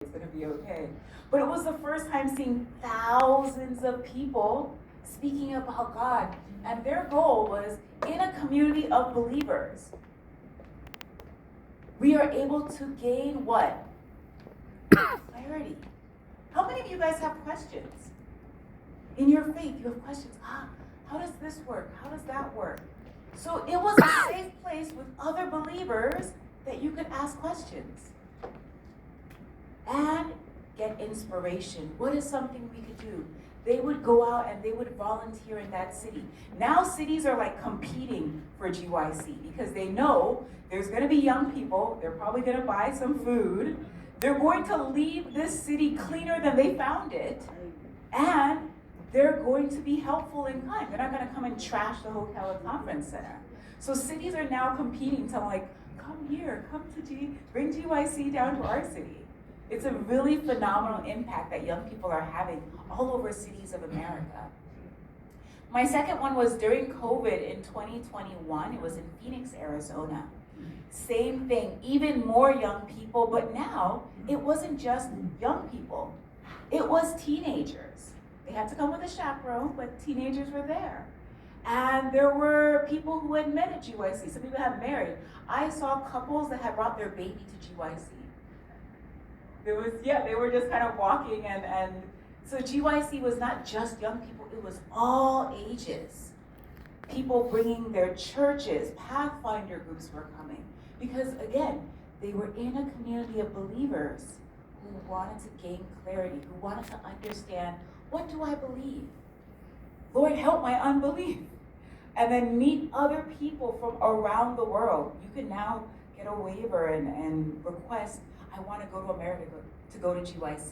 it's going to be okay. But it was the first time seeing thousands of people speaking about God. And their goal was, in a community of believers, we are able to gain what? Clarity. How many of you guys have questions? In your faith, you have questions. How does this work? How does that work? So it was a safe place with other believers that you could ask questions and get inspiration. What is something we could do? They would go out and they would volunteer in that city. Now cities are like competing for GYC because they know there's going to be young people. They're probably going to buy some food. They're going to leave this city cleaner than they found it. And they're going to be helpful in kind. They're not going to come and trash the hotel and conference center. So cities are now competing to like, come here, bring GYC down to our city. It's a really phenomenal impact that young people are having all over cities of America. My second one was during COVID in 2021. It was in Phoenix, Arizona. Same thing, even more young people, but now it wasn't just young people. It was teenagers. They had to come with a chaperone, but teenagers were there. And there were people who had met at GYC. Some people had married. I saw couples that had brought their baby to GYC. They were just kind of walking, and so GYC was not just young people, it was all ages. People bringing their churches, Pathfinder groups were coming. Because again, they were in a community of believers who wanted to gain clarity, who wanted to understand, what do I believe? Lord, help my unbelief. And then meet other people from around the world. You can now get a waiver and request, I want to go to America to go to GYC.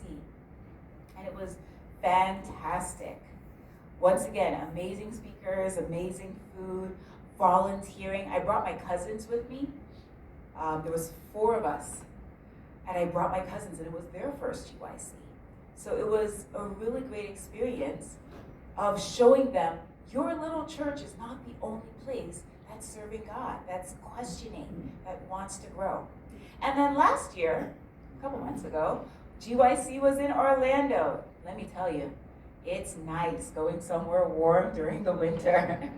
And it was fantastic. Once again, amazing speakers, amazing food, volunteering. I brought my cousins with me. There was 4 of us. And I brought my cousins, and it was their first GYC. So it was a really great experience of showing them your little church is not the only place that's serving God, that's questioning, that wants to grow. And then last year, a couple months ago, GYC was in Orlando. Let me tell you, it's nice going somewhere warm during the winter.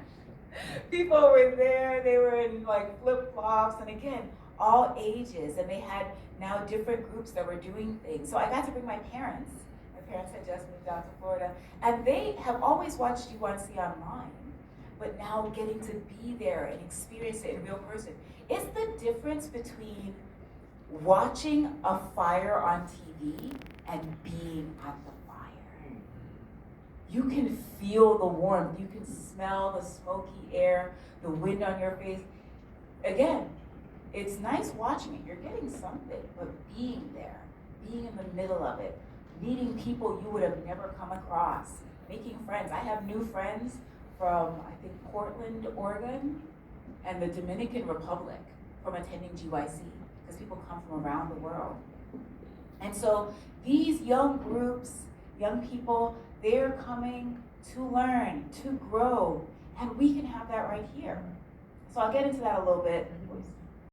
People were there, they were in like flip-flops, and again, all ages, and they had now different groups that were doing things. So I got to bring my parents. My parents had just moved out to Florida, and they have always watched GYC online, but now getting to be there and experience it in real person. It's the difference between watching a fire on TV and being at the fire. You can feel the warmth, you can smell the smoky air, the wind on your face. Again, it's nice watching it, you're getting something, but being there, being in the middle of it, meeting people you would have never come across, making friends. I have new friends from, I think, Portland, Oregon, and the Dominican Republic from attending GYC, because people come from around the world. And so these young groups, young people, they're coming to learn, to grow, and we can have that right here. So I'll get into that a little bit.